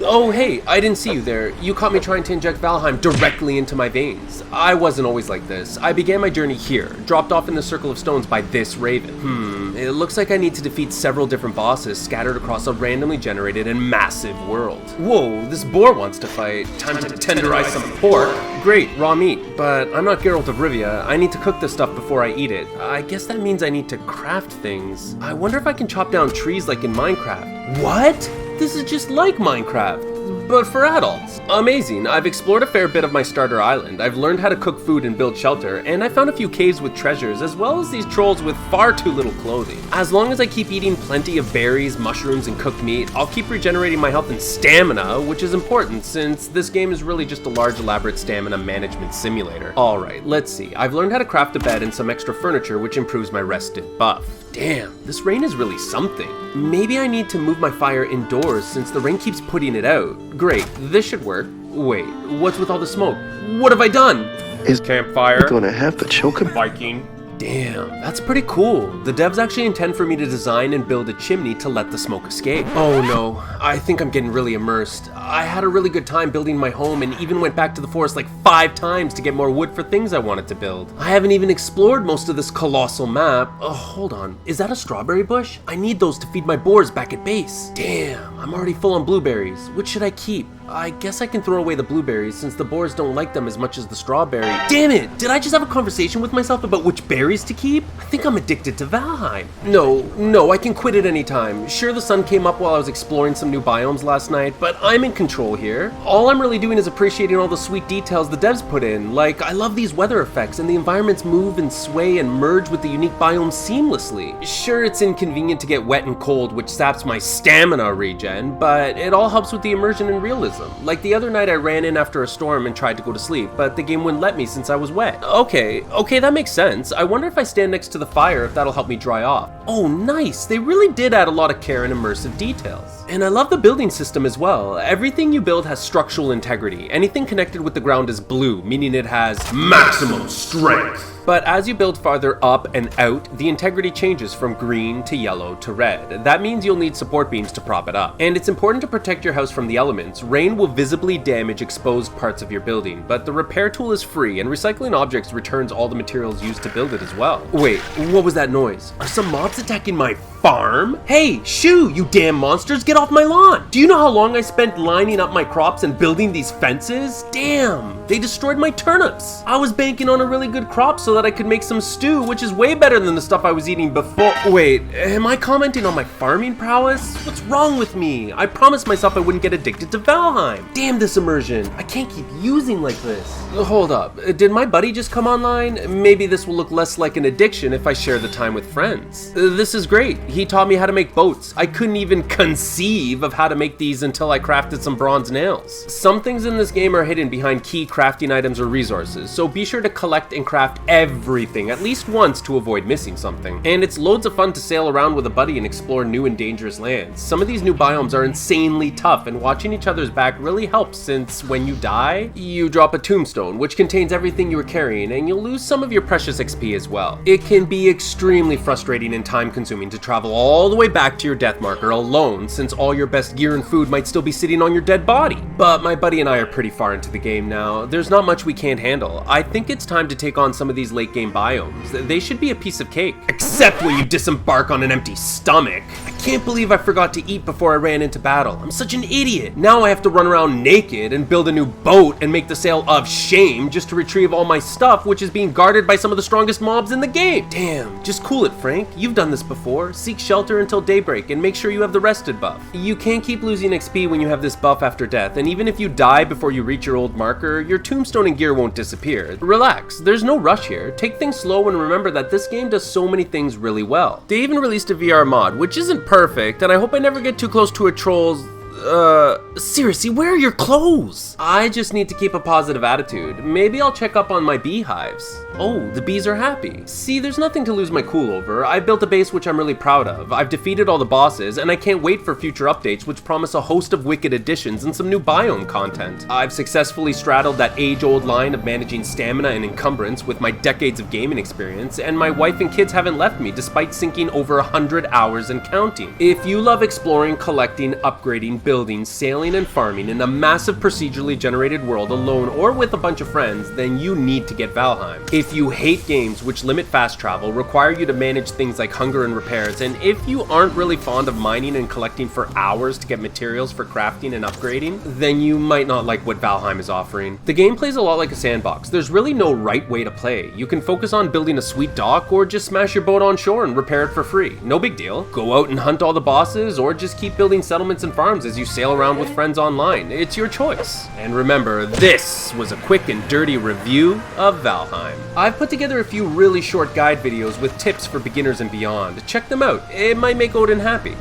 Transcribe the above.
Oh hey, I didn't see you there. You caught me trying to inject Valheim directly into my veins. I wasn't always like this. I began my journey here, dropped off in the Circle of Stones by this raven. It looks like I need to defeat several different bosses scattered across a randomly generated and massive world. Whoa, this boar wants to fight. Time to tenderize some pork. Great, raw meat, but I'm not Geralt of Rivia. I need to cook this stuff before I eat it. I guess that means I need to craft things. I wonder if I can chop down trees like in Minecraft. What? This is just like Minecraft, but for adults. Amazing, I've explored a fair bit of my starter island. I've learned how to cook food and build shelter, and I found a few caves with treasures, as well as these trolls with far too little clothing. As long as I keep eating plenty of berries, mushrooms, and cooked meat, I'll keep regenerating my health and stamina, which is important since this game is really just a large elaborate stamina management simulator. Alright, let's see. I've learned how to craft a bed and some extra furniture, which improves my rested buff. Damn, this rain is really something. Maybe I need to move my fire indoors since the rain keeps putting it out. Great, this should work. Wait, what's with all the smoke? What have I done? Is campfire gonna have to choke him? Viking. Damn, that's pretty cool. The devs actually intend for me to design and build a chimney to let the smoke escape. Oh no, I think I'm getting really immersed. I had a really good time building my home and even went back to the forest like 5 times to get more wood for things I wanted to build. I haven't even explored most of this colossal map. Oh, hold on, is that a strawberry bush? I need those to feed my boars back at base. Damn, I'm already full on blueberries. Which should I keep? I guess I can throw away the blueberries since the boars don't like them as much as the strawberry. Damn it! Did I just have a conversation with myself about which berries to keep? I think I'm addicted to Valheim. No, I can quit at any time. Sure, the sun came up while I was exploring some new biomes last night, but I'm in control here. All I'm really doing is appreciating all the sweet details the devs put in. Like, I love these weather effects and the environments move and sway and merge with the unique biomes seamlessly. Sure, it's inconvenient to get wet and cold, which saps my stamina regen, but it all helps with the immersion and realism. Like the other night I ran in after a storm and tried to go to sleep, but the game wouldn't let me since I was wet. Okay, that makes sense. I wonder if I stand next to the fire if that'll help me dry off. Oh nice, they really did add a lot of care and immersive details. And I love the building system as well. Everything you build has structural integrity. Anything connected with the ground is blue, meaning it has maximum strength. But as you build farther up and out, the integrity changes from green to yellow to red. That means you'll need support beams to prop it up. And it's important to protect your house from the elements. Rain will visibly damage exposed parts of your building, but the repair tool is free and recycling objects returns all the materials used to build it as well. Wait, what was that noise? Are some mobs attacking my farm? Hey, shoo, you damn monsters, get off my lawn! Do you know how long I spent lining up my crops and building these fences? Damn, they destroyed my turnips. I was banking on a really good crop so that I could make some stew, which is way better than the stuff I was eating before. Wait, am I commenting on my farming prowess? What's wrong with me? I promised myself I wouldn't get addicted to Valheim. Damn this immersion, I can't keep using like this. Hold up, did my buddy just come online? Maybe this will look less like an addiction if I share the time with friends. This is great. He taught me how to make boats. I couldn't even conceive of how to make these until I crafted some bronze nails. Some things in this game are hidden behind key crafting items or resources, so be sure to collect and craft everything at least once to avoid missing something. And it's loads of fun to sail around with a buddy and explore new and dangerous lands. Some of these new biomes are insanely tough, and watching each other's back really helps since when you die, you drop a tombstone, which contains everything you were carrying, and you'll lose some of your precious XP as well. It can be extremely frustrating and time-consuming to travel all the way back to your death marker alone, since all your best gear and food might still be sitting on your dead body. But my buddy and I are pretty far into the game now. There's not much we can't handle. I think it's time to take on some of these late game biomes. They should be a piece of cake. Except when you disembark on an empty stomach. I can't believe I forgot to eat before I ran into battle. I'm such an idiot. Now I have to run around naked and build a new boat and make the sail of shame just to retrieve all my stuff, which is being guarded by some of the strongest mobs in the game. Damn, just cool it, Frank. You've done this before. Seek shelter until daybreak and make sure you have the rested buff. You can't keep losing XP when you have this buff after death, and even if you die before you reach your old marker, your tombstone and gear won't disappear. Relax, there's no rush here. Take things slow and remember that this game does so many things really well. They even released a VR mod, which isn't perfect, and I hope I never get too close to a troll's seriously, where are your clothes? I just need to keep a positive attitude. Maybe I'll check up on my beehives. Oh, the bees are happy. See, there's nothing to lose my cool over. I built a base which I'm really proud of. I've defeated all the bosses, and I can't wait for future updates which promise a host of wicked additions and some new biome content. I've successfully straddled that age-old line of managing stamina and encumbrance with my decades of gaming experience, and my wife and kids haven't left me despite sinking over 100 hours and counting. If you love exploring, collecting, upgrading, building, sailing, traveling and farming in a massive procedurally generated world alone or with a bunch of friends, then you need to get Valheim. If you hate games which limit fast travel, require you to manage things like hunger and repairs, and if you aren't really fond of mining and collecting for hours to get materials for crafting and upgrading, then you might not like what Valheim is offering. The game plays a lot like a sandbox. There's really no right way to play. You can focus on building a sweet dock or just smash your boat on shore and repair it for free. No big deal. Go out and hunt all the bosses or just keep building settlements and farms as you sail around with friends online. It's your choice. And remember, this was a quick and dirty review of Valheim. I've put together a few really short guide videos with tips for beginners and beyond. Check them out. It might make Odin happy.